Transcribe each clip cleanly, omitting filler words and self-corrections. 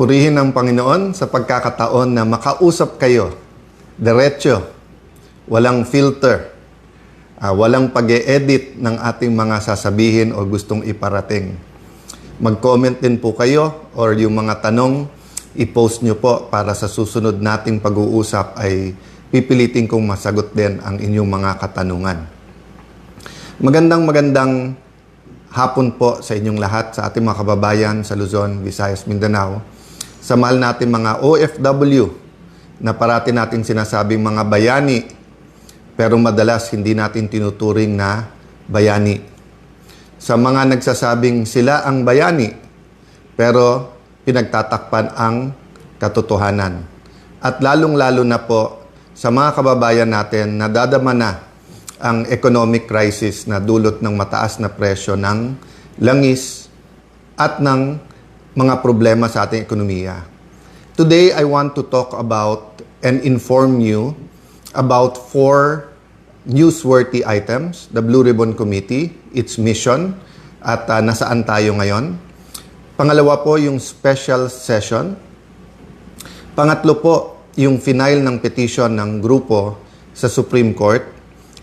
Purihin ang Panginoon sa pagkakataon na makausap kayo, diretso, walang filter, walang pag-e-edit ng ating mga sasabihin o gustong iparating. Mag-comment din po kayo or yung mga tanong, i-post nyo po para sa susunod nating pag-uusap ay pipilitin kong masagot din ang inyong mga katanungan. Magandang hapon po sa inyong lahat, sa ating mga kababayan sa Luzon, Visayas, Mindanao. Sa mahal natin mga OFW na parati nating sinasabing mga bayani, pero madalas hindi natin tinuturing na bayani. Sa mga nagsasabing sila ang bayani, pero pinagtatakpan ang katotohanan. At lalong-lalo na po sa mga kababayan natin na dadama na ang economic crisis na dulot ng mataas na presyo ng langis at ng mga problema sa ating ekonomiya. Today, I want to talk about and inform you about 4 newsworthy items, the Blue Ribbon Committee, its mission, at nasaan tayo ngayon. Pangalawa po, yung special session. Pangatlo po, yung final ng petition ng grupo sa Supreme Court.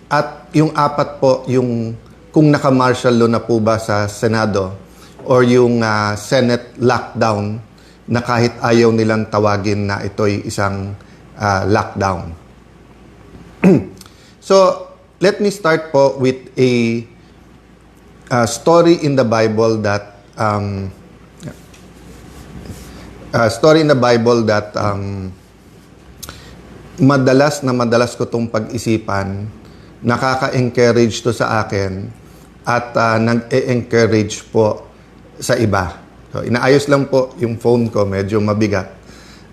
At yung 4 po, yung kung naka-martial law na po ba sa Senado or yung Senate lockdown na kahit ayaw nilang tawagin na ito'y isang lockdown. So, let me start po with a story in the Bible that madalas ko tong pag-isipan, nakaka-encourage to sa akin at nag-e-encourage po sa iba. So, inaayos lang po yung phone ko, medyo mabigat.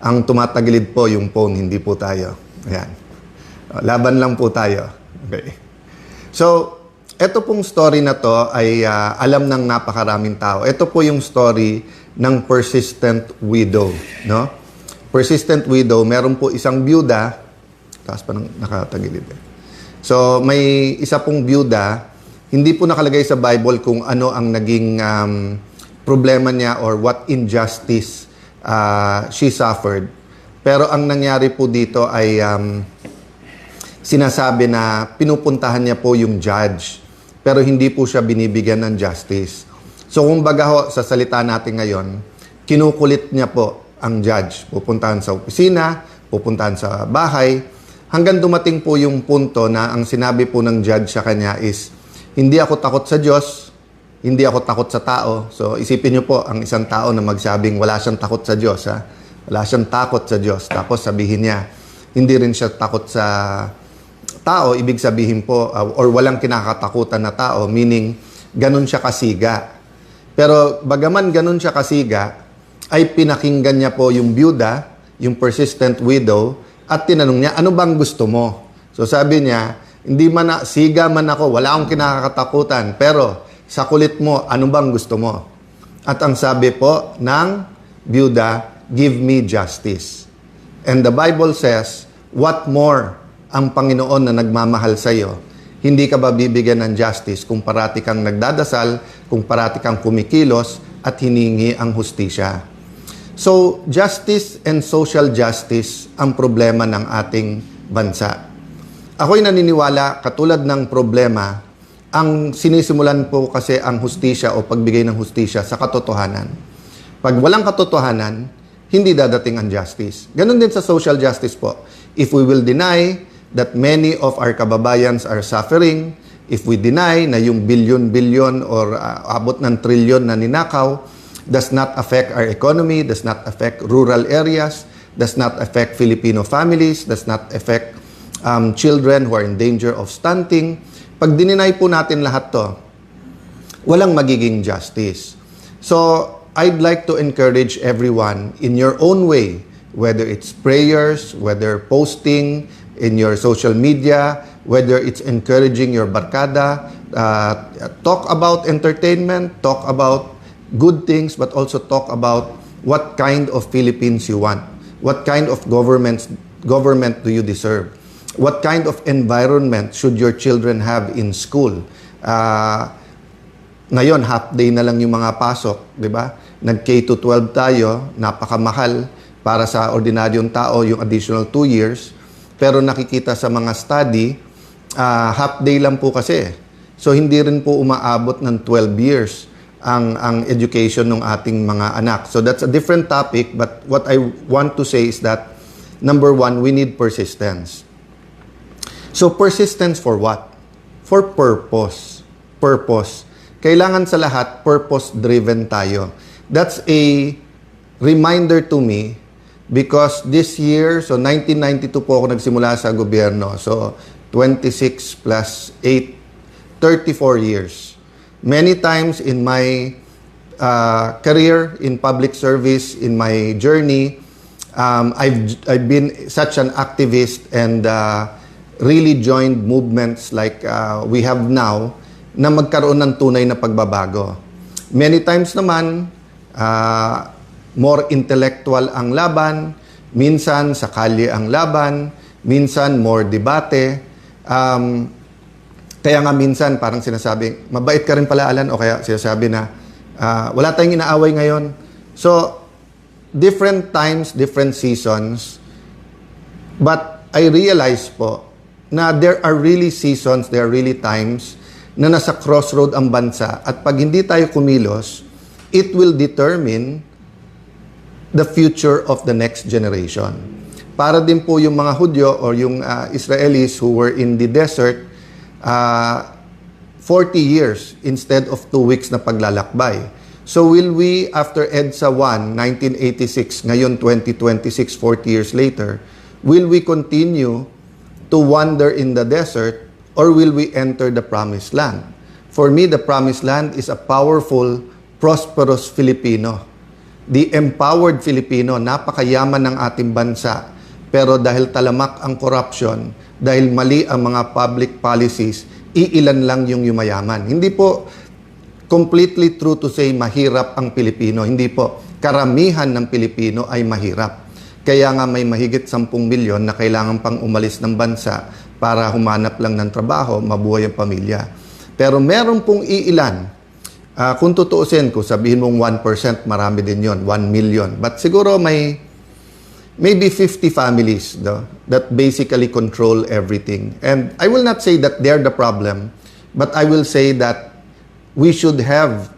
Ang tumatagilid po yung phone, hindi po tayo. Ayan. Laban lang po tayo. Okay. So, ito pong story na to ay alam ng napakaraming tao. Ito po yung story ng persistent widow, no? Persistent widow, meron po isang byuda, taas pa ng nakatagilid. So, may isa pong byuda, hindi po nakalagay sa Bible kung ano ang naging problema niya or what injustice she suffered. Pero ang nangyari po dito ay sinasabi na pinupuntahan niya po yung judge, pero hindi po siya binibigyan ng justice. So, kung baga ho, sa salita natin ngayon, kinukulit niya po ang judge. Pupuntahan sa opisina, pupuntahan sa bahay, hanggang dumating po yung punto na ang sinabi po ng judge sa kanya is, hindi ako takot sa Diyos, hindi ako takot sa tao. So, isipin niyo po ang isang tao na magsabing wala siyang takot sa Diyos. Ha? Wala siyang takot sa Diyos. Tapos sabihin niya, hindi rin siya takot sa tao. Ibig sabihin po, or walang kinakatakutan na tao, meaning ganun siya kasiga. Pero bagaman ganun siya kasiga, ay pinakinggan niya po yung byuda, yung persistent widow, at tinanong niya, ano bang gusto mo? So sabi niya, hindi man siga man ako, wala akong kinakatakutan, pero sa kulit mo, ano bang gusto mo? At ang sabi po ng byuda, give me justice. And the Bible says, what more ang Panginoon na nagmamahal sa iyo? Hindi ka ba bibigyan ng justice kung parati kang nagdadasal, kung parati kang kumikilos at hiningi ang hustisya? So, justice and social justice ang problema ng ating bansa. Ako'y naniniwala, katulad ng problema, ang sinisimulan po kasi ang hustisya o pagbigay ng hustisya sa katotohanan. Pag walang katotohanan, hindi dadating ang justice. Ganon din sa social justice po. If we will deny that many of our kababayans are suffering, if we deny na yung billion-billion or abot ng trilyon na ninakaw does not affect our economy, does not affect rural areas, does not affect Filipino families, does not affect children who are in danger of stunting. Pag dininay po natin lahat to, walang magiging justice. So, I'd like to encourage everyone in your own way, whether it's prayers, whether posting in your social media, whether it's encouraging your barkada, talk about entertainment, talk about good things, but also talk about what kind of Philippines you want. What kind of government do you deserve? What kind of environment should your children have in school? Ngayon, half day na lang yung mga pasok, di ba? nag-K-12 tayo, napakamahal para sa ordinaryong tao yung additional 2 years. Pero nakikita sa mga study, half day lang po kasi. So hindi rin po umaabot ng 12 years ang education ng ating mga anak. So that's a different topic, but what I want to say is that, number one, we need persistence. So persistence for what? For purpose. Purpose. Kailangan sa lahat, purpose-driven tayo. That's a reminder to me because this year, so 1992 po ako nagsimula sa gobyerno. So 26 plus 8, 34 years. Many times in my career in public service, in my journey, I've been such an activist and really joined movements like we have now na magkaroon ng tunay na pagbabago. Many times naman, more intellectual ang laban, minsan sa kalye ang laban, minsan more debate. Kaya nga minsan parang sinasabi, mabait ka rin pala Alan, o kaya sinasabi na, wala tayong inaaway ngayon. So, different times, different seasons, but I realize po na there are really seasons, there are really times na nasa crossroad ang bansa at pag hindi tayo kumilos, it will determine the future of the next generation. Para din po yung mga Hudyo or yung Israelis who were in the desert, 40 years instead of 2 weeks na paglalakbay. So will we, after EDSA 1, 1986, ngayon 2026, 40 years later, will we continue to wander in the desert or will we enter the promised land? For me, the promised land is a powerful, prosperous Filipino. The empowered Filipino, napakayaman ng ating bansa. Pero dahil talamak ang corruption, dahil mali ang mga public policies, iilan lang yung yumayaman. Hindi po completely true to say mahirap ang Pilipino. Hindi po. Karamihan ng Pilipino ay mahirap. Kaya nga may mahigit 10 milyon na kailangan pang umalis ng bansa para humanap lang ng trabaho, mabuhay ang pamilya. Pero meron pong iilan. Kung tutuusin, kung sabihin mong 1%, marami din yon, 1 million. But siguro may maybe 50 families that basically control everything. And I will not say that they're the problem, but I will say that we should have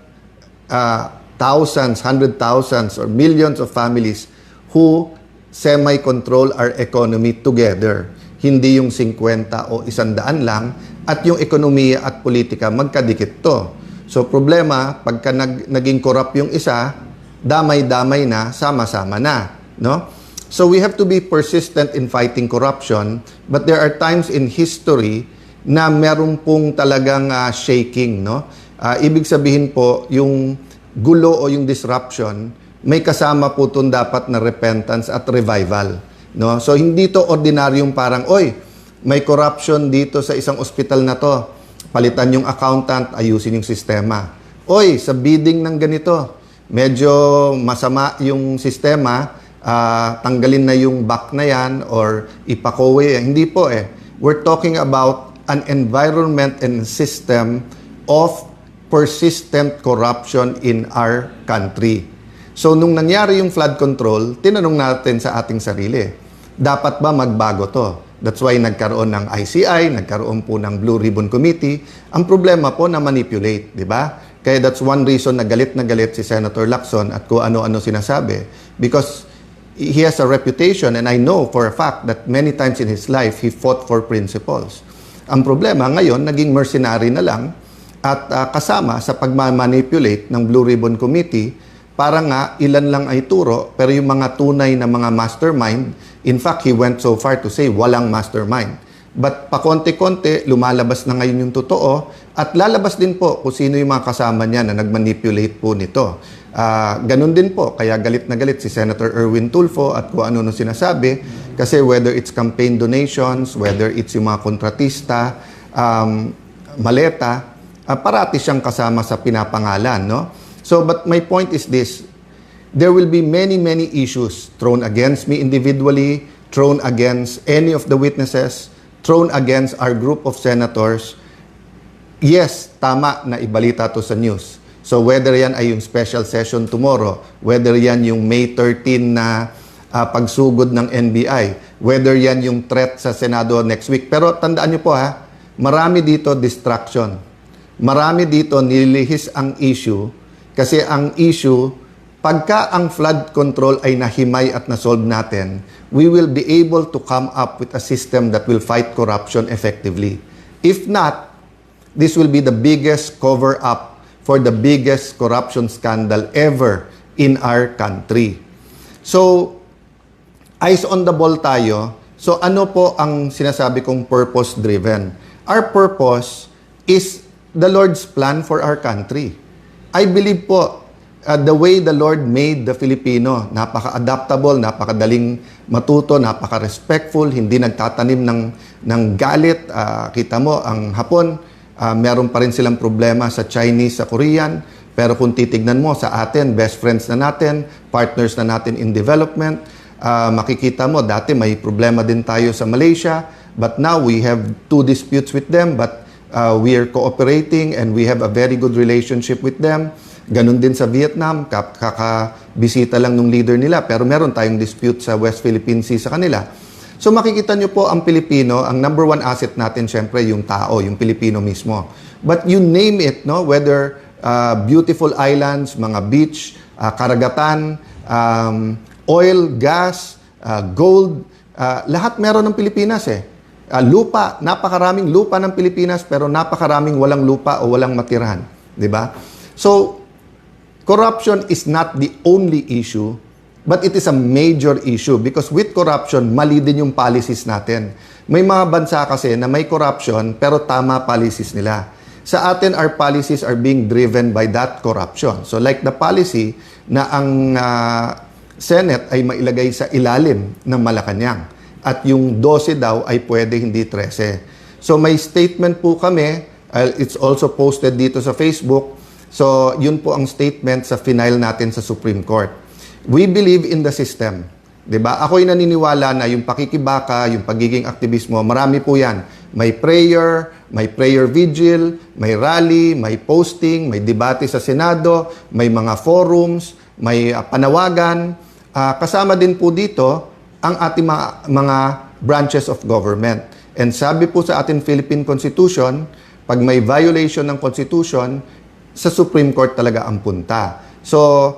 thousands, 100,000s, or millions of families who semi-control our economy together. Hindi yung 50 o 100 lang, at yung ekonomiya at politika magkadikit to. So problema, pagka naging corrupt yung isa, damay-damay na, sama-sama na. No? So we have to be persistent in fighting corruption, but there are times in history na meron pong talagang shaking. No? Ibig sabihin po, yung gulo o yung disruption, may kasama po itong dapat na repentance at revival. No? So hindi to ordinaryong parang, oy, may corruption dito sa isang ospital na to. Palitan yung accountant, ayusin yung sistema. Oy, sa bidding ng ganito, medyo masama yung sistema, tanggalin na yung back na yan or ipakowe. Hindi po eh. We're talking about an environment and system of persistent corruption in our country. So, nung nangyari yung flood control, tinanong natin sa ating sarili, dapat ba magbago to? That's why nagkaroon ng ICI, nagkaroon po ng Blue Ribbon Committee. Ang problema po na manipulate, di ba? Kaya that's one reason na galit si Senator Lacson at kung ano-ano sinasabi. Because he has a reputation and I know for a fact that many times in his life, he fought for principles. Ang problema ngayon, naging mercenary na lang at kasama sa pagmamanipulate ng Blue Ribbon Committee para nga ilan lang ay turo pero yung mga tunay na mga mastermind, in fact, he went so far to say walang mastermind. But pakonti-konti, lumalabas na ngayon yung totoo at lalabas din po kung sino yung mga kasama niya na nagmanipulate po nito. Ganun din po, kaya galit na galit si Senator Erwin Tulfo at kung ano sinasabi kasi whether it's campaign donations, whether it's yung mga kontratista, maleta, parati siyang kasama sa pinapangalan, no? So, but my point is this, there will be many issues thrown against me individually, thrown against any of the witnesses, thrown against our group of senators. Yes, tama na ibalita to sa news. So whether yan ay yung special session tomorrow, whether yan yung May 13 na pagsugod ng NBI, whether yan yung threat sa Senado next week. Pero tandaan nyo po ha, marami dito distraction. Marami dito nililihis ang issue kasi ang issue, pagka ang flood control ay nahimay at nasolve natin, we will be able to come up with a system that will fight corruption effectively. If not, this will be the biggest cover-up for the biggest corruption scandal ever in our country. So, eyes on the ball tayo. So, ano po ang sinasabi kong purpose-driven? Our purpose is the Lord's plan for our country. I believe po, the way the Lord made the Filipino, napaka-adaptable, napakadaling matuto, napaka-respectful, hindi nagtatanim ng galit. Kita mo, ang Hapon, meron pa rin silang problema sa Chinese, sa Korean. Pero kung titignan mo sa atin, best friends na natin, partners na natin in development, makikita mo, dati may problema din tayo sa Malaysia, but now we have 2 disputes with them, but we are cooperating and we have a very good relationship with them. Ganun din sa Vietnam, kakabisita lang ng leader nila, pero meron tayong dispute sa West Philippine Sea sa kanila. So makikita nyo po ang Pilipino, ang number 1 asset natin syempre yung tao, yung Pilipino mismo. But you name it, no? Whether beautiful islands, mga beach, karagatan, oil, gas, gold, lahat meron ng Pilipinas eh. Lupa, napakaraming lupa ng Pilipinas pero napakaraming walang lupa o walang matirahan, di ba? So corruption is not the only issue, but it is a major issue because with corruption, mali din yung policies natin. May mga bansa kasi na may corruption pero tama policies nila. Sa atin, our policies are being driven by that corruption. So like the policy na ang Senate ay mailagay sa ilalim ng Malacanang at yung 12 daw ay pwede, hindi 13. So may statement po kami, it's also posted dito sa Facebook. So yun po ang statement sa final natin sa Supreme Court. We believe in the system. Diba? Ako'y naniniwala na yung pakikibaka, yung pagiging aktivismo, marami po yan. May prayer vigil, may rally, may posting, may debate sa Senado, may mga forums, may panawagan. Kasama din po dito ang ating mga branches of government. And sabi po sa ating Philippine Constitution, pag may violation ng Constitution, sa Supreme Court talaga ang punta. So,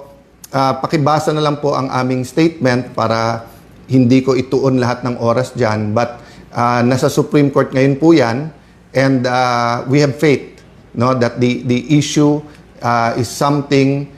pakibasa na lang po ang aming statement para hindi ko ituon lahat ng oras dyan. But nasa Supreme Court ngayon po yan. And we have faith, no, that the issue is something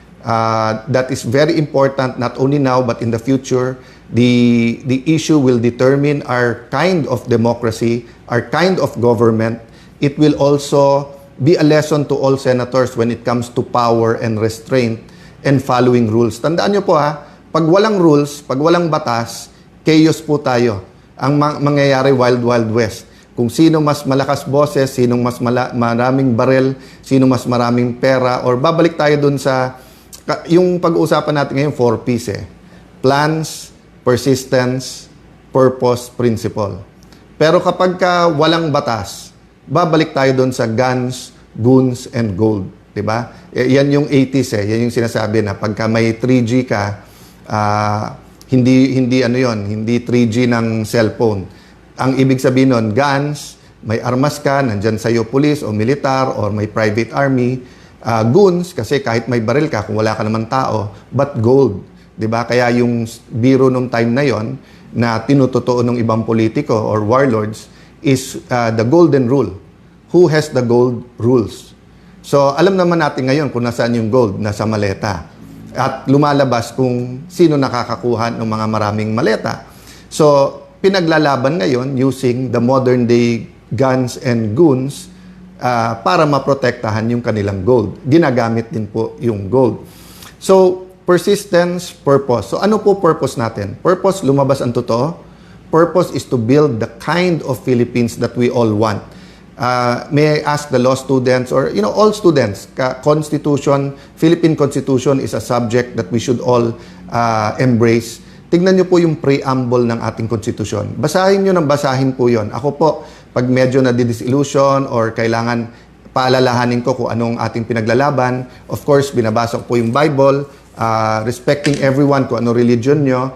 that is very important not only now but in the future. The issue will determine our kind of democracy, our kind of government. It will also be a lesson to all senators when it comes to power and restraint and following rules. Tandaan nyo po ha, pag walang rules, pag walang batas, chaos po tayo. Ang mangyayari Wild West. Kung sino mas malakas boses, sino mas maraming barel, sino mas maraming pera, or babalik tayo dun sa, yung pag-uusapan natin ngayon, 4 P's eh. Plans, persistence, purpose, principle. Pero kapag walang batas, babalik tayo dun sa guns, goons, and gold. Diba? Yan yung 80s eh. Yan yung sinasabi na pagka may 3G ka, hindi 3G ng cellphone. Ang ibig sabihin nun, guns, may armas ka, nandyan sa'yo police o militar or may private army. Goons, kasi kahit may baril ka, kung wala ka naman tao, but gold. Diba? Kaya yung biro nung time na yon na tinutotoo ng ibang politiko or warlords is the golden rule. Who has the gold rules? So, alam naman natin ngayon kung nasaan yung gold, nasa maleta. At lumalabas kung sino nakakakuha ng mga maraming maleta. So, pinaglalaban ngayon using the modern day guns and goons para maprotektahan yung kanilang gold. Ginagamit din po yung gold. So, persistence, purpose. So, ano po purpose natin? Purpose, lumabas ang totoo. Purpose is to build the kind of Philippines that we all want. May I ask the law students or, all students, Constitution, Philippine Constitution is a subject that we should all embrace. Tignan nyo po yung preamble ng ating Constitution. Basahin nyo ng basahin po yon. Ako po, pag medyo na disillusion or kailangan paalalahanin ko kung anong ating pinaglalaban. Of course, binabasa ko po yung Bible, respecting everyone kung ano religion nyo.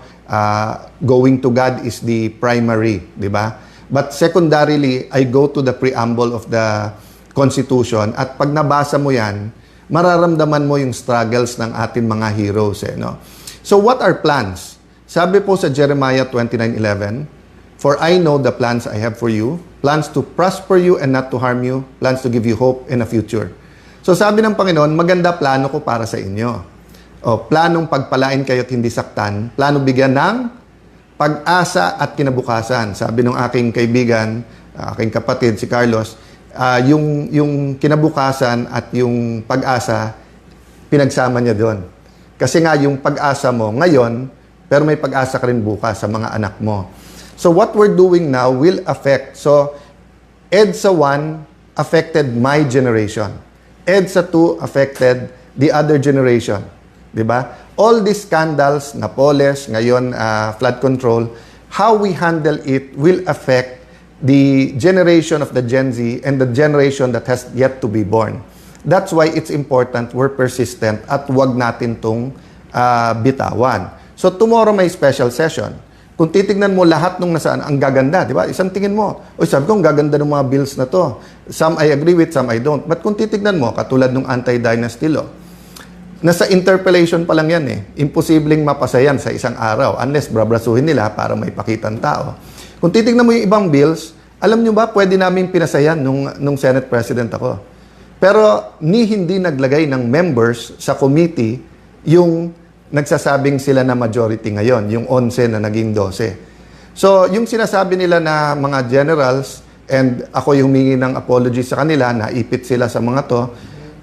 Going to God is the primary, di ba? But secondarily, I go to the preamble of the Constitution at pag nabasa mo yan, mararamdaman mo yung struggles ng ating mga heroes. No? So what are plans? Sabi po sa Jeremiah 29:11, "For I know the plans I have for you, plans to prosper you and not to harm you, plans to give you hope and a future." So sabi ng Panginoon, maganda plano ko para sa inyo. O, planong pagpalain kayo at hindi saktan, plano bigyan ng pag-asa at kinabukasan. Sabi ng aking kaibigan, aking kapatid, si Carlos, yung kinabukasan at yung pag-asa, pinagsama niya doon. Kasi nga, yung pag-asa mo ngayon, pero may pag-asa ka rin bukas sa mga anak mo. So what we're doing now will affect. So EDSA 1 affected my generation. EDSA 2 affected the other generation. Diba? All these scandals, Napoles, ngayon flood control, how we handle it will affect the generation of the Gen Z and the generation that has yet to be born. That's why it's important we're persistent at wag natin tong bitawan. So tomorrow may special session. Kung titignan mo lahat nung nasaan, ang gaganda, di ba? Isang tingin mo, sabi ko, ang gaganda ng mga bills na to. Some I agree with, some I don't. But kung titignan mo, katulad ng anti-dynasty law, nasa interpellation pa lang yan eh. Imposibleng mapasa yan sa isang araw unless brabrasuhin nila para may pakitang tao. Kung titignan mo yung ibang bills, alam nyo ba, pwede namin pinasayan nung Senate President ako. Pero hindi naglagay ng members sa committee yung nagsasabing sila na majority ngayon, yung 11 na naging 12. So, yung sinasabi nila na mga generals, and ako yung humingi ng apology sa kanila, naipit sila sa mga to,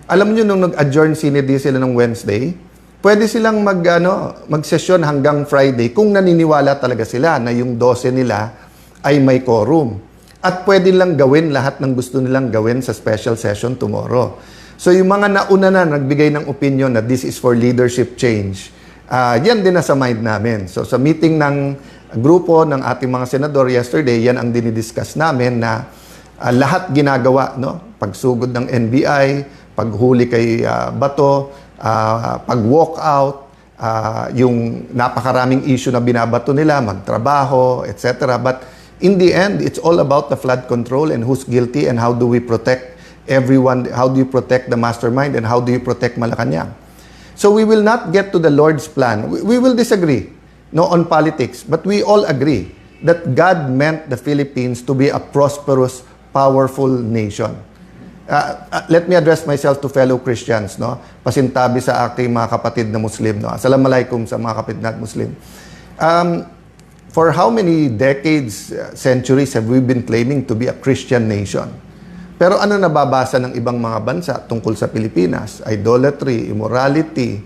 alam nyo, nung nag-adjourn sinidi sila ng Wednesday, pwede silang mag-session hanggang Friday kung naniniwala talaga sila na yung 12 nila ay may quorum. At pwede lang gawin lahat ng gusto nilang gawin sa special session tomorrow. So yung mga nauna na nagbigay ng opinion na this is for leadership change, yan din nasa mind namin. So sa meeting ng grupo ng ating mga senador yesterday, yan ang dinidiscuss namin na lahat ginagawa, no? Pagsugod ng NBI, paghuli kay Bato, pag-walk out, yung napakaraming issue na binabato nila, magtrabaho, etc. But in the end, it's all about the flood control and who's guilty and how do we protect everyone, how do you protect the mastermind and how do you protect Malacanang. So we will not get to the Lord's plan. We will disagree on politics, but we all agree that God meant the Philippines to be a prosperous, powerful nation. Let me address myself to fellow Christians, no? Pasintabi sa aking mga kapatid na Muslim, no? Assalamualaikum sa mga kapatid na Muslim. For how many decades, centuries have we been claiming to be a Christian nation? Pero ano nababasa ng ibang mga bansa tungkol sa Pilipinas? Idolatry, immorality,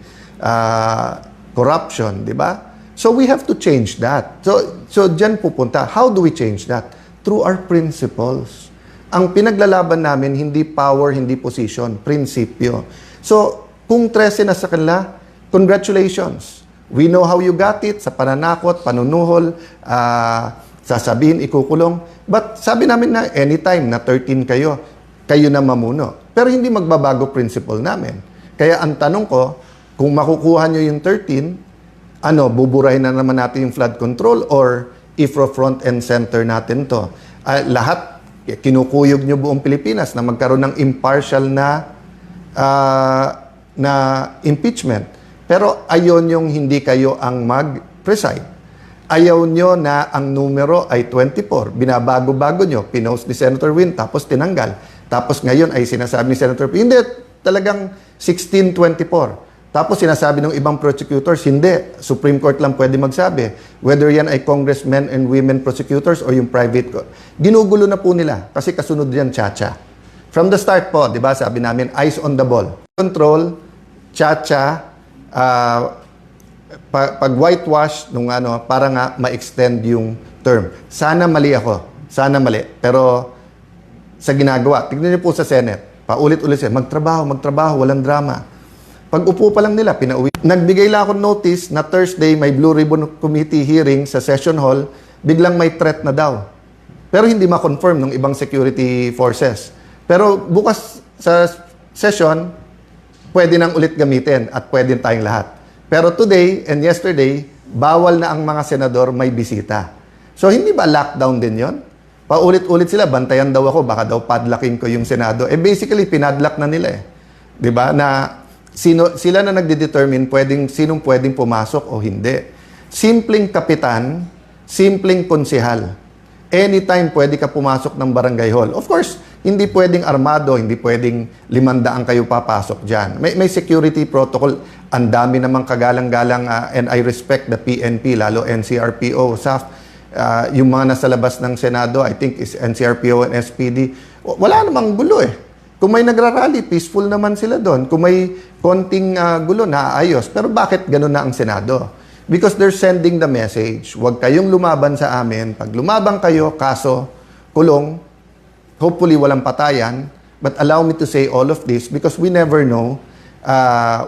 corruption, di ba? So we have to change that. So dyan pupunta. How do we change that? Through our principles. Ang pinaglalaban namin, hindi power, hindi position, prinsipyo. So, kung 13 na sa kanila, congratulations. We know how you got it, sa pananakot, panunuhol, sasabihin, ikukulong. But sabi namin na anytime na 13 kayo, kayo na mamuno. Pero hindi magbabago principle namin. Kaya ang tanong ko, kung makukuha nyo yung 13, buburahin na naman natin yung flood control or IFRO front and center natin to. Lahat, kinukuyog nyo buong Pilipinas na magkaroon ng impartial na impeachment. Pero ayon yung hindi kayo ang mag-preside. Ayaw nyo na ang numero ay 24. Binabago-bago nyo. Pinost ni Senator Win, tapos tinanggal. Tapos ngayon ay sinasabi ni Senator Win, hindi, talagang 1624. Tapos sinasabi ng ibang prosecutors, hindi. Supreme Court lang pwede magsabi. Whether yan ay congressmen and women prosecutors or yung private court. Ginugulo na po nila kasi kasunod yan, Chacha. From the start po, di ba, sabi namin, eyes on the ball. Control, Chacha, pag whitewash, para nga ma-extend yung term. Sana mali ako. Sana mali. Pero sa ginagawa, tignan niyo po sa Senate, paulit-ulit siya, magtrabaho, walang drama. Pag upo pa lang nila, pinauwi. Nagbigay lang ako notice na Thursday may Blue Ribbon Committee hearing sa session hall, biglang may threat na daw. Pero hindi ma-confirm ng ibang security forces. Pero bukas sa session, pwede nang ulit gamitin at pwede tayong lahat. Pero today and yesterday, bawal na ang mga senador may bisita. So, hindi ba lockdown din yon? Paulit-ulit sila, bantayan daw ako, baka daw padlockin ko yung Senado. Basically, pinadlock na nila eh. 'Di ba? Na sila na nagde-determine sinong pwedeng pumasok o hindi. Simpleng kapitan, simpleng konsehal. Anytime pwede ka pumasok ng barangay hall. Of course, hindi pwedeng armado, hindi pwedeng 500 kayo papasok dyan. May security protocol. Ang dami namang kagalang-galang and I respect the PNP, lalo NCRPO, SAF. Yung mga nasa labas ng Senado, I think is NCRPO and SPD. Wala namang gulo eh. Kung may nagrarally, peaceful naman sila doon. Kung may konting gulo, naayos. Pero bakit ganun na ang Senado? Because they're sending the message, huwag kayong lumaban sa amin. Pag lumaban kayo, kaso, kulong, hopefully walang patayan. But allow me to say all of this because we never know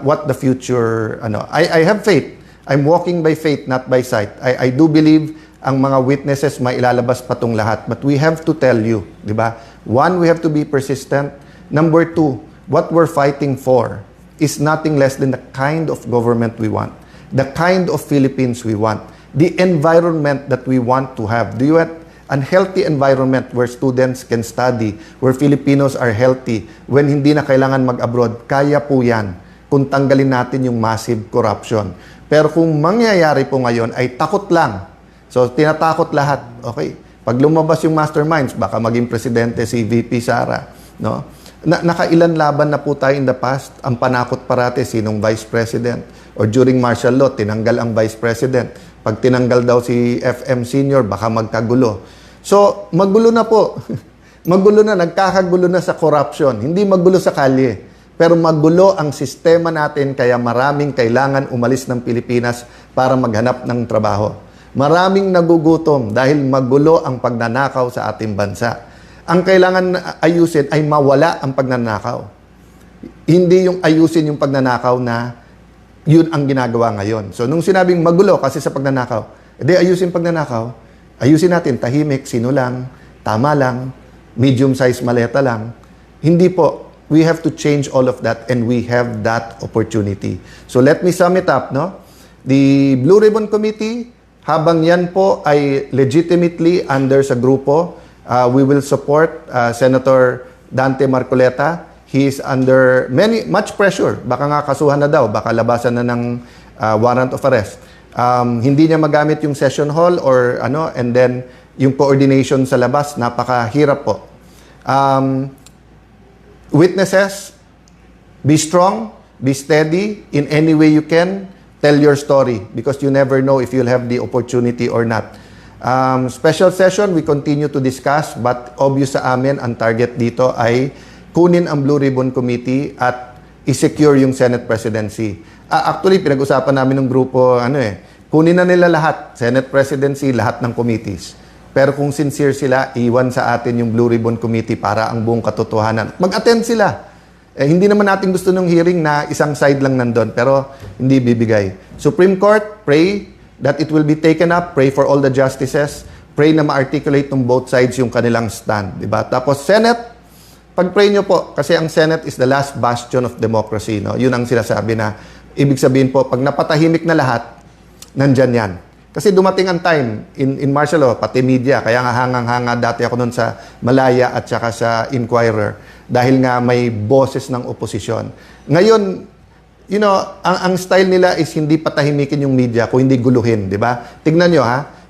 what the future, I have faith. I'm walking by faith, not by sight. I do believe ang mga witnesses mailalabas pa tong lahat. But we have to tell you, di ba? One, we have to be persistent. Number two, what we're fighting for is nothing less than the kind of government we want, the kind of Philippines we want, the environment that we want to have. Do you want a healthy environment where students can study, where Filipinos are healthy, when hindi na kailangan mag-abroad? Kaya po yan kung tanggalin natin yung massive corruption. Pero kung mangyayari po ngayon ay takot lang, so tinatakot lahat, okay, pag lumabas yung masterminds, baka maging presidente si VP Sara, no? Nakailan laban na po tayo in the past. Ang panakot parati, sinong vice president? Or during martial law, tinanggal ang vice president. Pag tinanggal daw si FM senior, baka magkagulo. So, magulo na po. Magulo na, nagkakagulo na sa corruption. Hindi magulo sa kalye. Pero magulo ang sistema natin, kaya maraming kailangan umalis ng Pilipinas para maghanap ng trabaho. Maraming nagugutom dahil magulo ang pagnanakaw sa ating bansa. Ang kailangan ayusin ay mawala ang pagnanakaw. Hindi yung ayusin yung pagnanakaw na yun ang ginagawa ngayon. So, nung sinabing magulo kasi sa pagnanakaw, edi ayusin pagnanakaw, ayusin natin tahimik, sino lang, tama lang, medium-size maleta lang. Hindi po. We have to change all of that and we have that opportunity. So, let me sum it up, no? The Blue Ribbon Committee, habang yan po ay legitimately under sa grupo, we will support Senator Dante Marcoleta. He is under much pressure. Baka nga kasuhan na daw, baka labasan na ng warrant of arrest. Hindi niya magamit yung session hall or and then yung coordination sa labas, napakahirap po. Witnesses, be strong, be steady in any way you can. Tell your story because you never know if you'll have the opportunity or not. Special session, we continue to discuss but obvious sa amin, ang target dito ay kunin ang Blue Ribbon Committee at i-secure yung Senate presidency. Actually, pinag-usapan namin ng grupo, kunin na nila lahat, Senate presidency, lahat ng committees. Pero kung sincere sila, iwan sa atin yung Blue Ribbon Committee para ang buong katotohanan. Mag-attend sila. Hindi naman natin gusto ng hearing na isang side lang nandun, pero hindi bibigay. Supreme Court, pray that it will be taken up. Pray for all the justices. Pray na ma-articulate ng both sides yung kanilang stand. Diba? Tapos Senate, pag-pray nyo po, kasi ang Senate is the last bastion of democracy. No? Yun ang sinasabi na, ibig sabihin po, pag napatahimik na lahat, nandyan yan. Kasi dumating ang time in martial law, pati media, kaya nga hangang-hanga dati ako nun sa Malaya at saka sa Inquirer, dahil nga may boses ng oposisyon. Ngayon, ang style nila is hindi patahimikin yung media kung hindi guluhin, di ba? Tignan nyo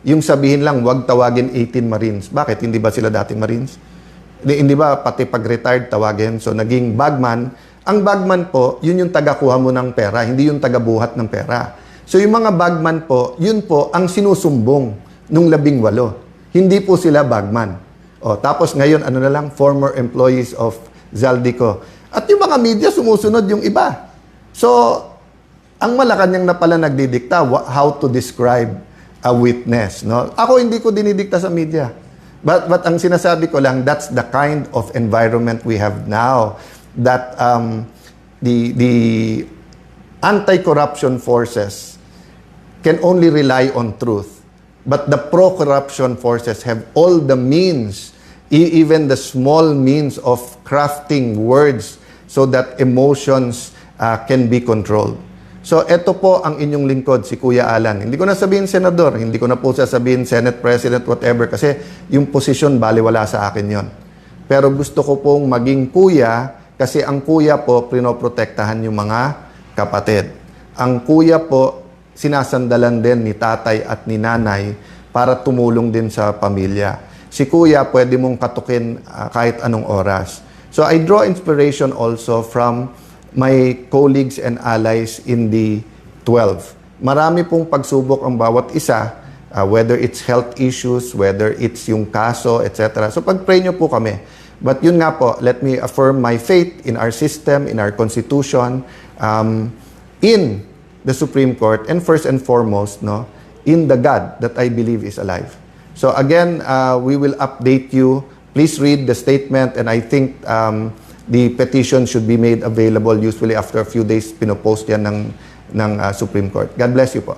yung sabihin lang, wag tawagin 18 Marines. Bakit? Hindi ba sila dating Marines? Hindi ba pati pag-retired tawagin? So, naging bagman. Ang bagman po, yun yung taga-kuha mo ng pera, hindi yung taga-buhat ng pera. So, yung mga bagman po, yun po ang sinusumbong nung 18. Hindi po sila bagman. Tapos ngayon, na lang, former employees of Zaldico. At yung mga media, sumusunod yung iba. So, ang Malacanang na pala nagdidikta how to describe a witness. No? Ako hindi ko dinidikta sa media. But ang sinasabi ko lang, that's the kind of environment we have now. That the anti-corruption forces can only rely on truth. But the pro-corruption forces have all the means, even the small means of crafting words so that emotions can be controlled. So, ito po ang inyong lingkod, si Kuya Alan. Hindi ko na sabihin senador, hindi ko na po sasabihin Senate President, whatever, kasi yung posisyon, baliwala sa akin yon. Pero gusto ko pong maging kuya, kasi ang kuya po, pinoprotektahan yung mga kapatid. Ang kuya po, sinasandalan din ni tatay at ni nanay para tumulong din sa pamilya. Si kuya, pwede mong katukin kahit anong oras. So, I draw inspiration also from my colleagues and allies in the 12. Marami pong pagsubok ang bawat isa, whether it's health issues, whether it's yung kaso, etc. So pag-pray nyo po kami. But yun nga po, let me affirm my faith in our system, in our constitution, in the Supreme Court, and first and foremost, no, in the God that I believe is alive. So again, we will update you. Please read the statement, and I think the petition should be made available usually after a few days. Pinopost yan ng Supreme Court. God bless you po.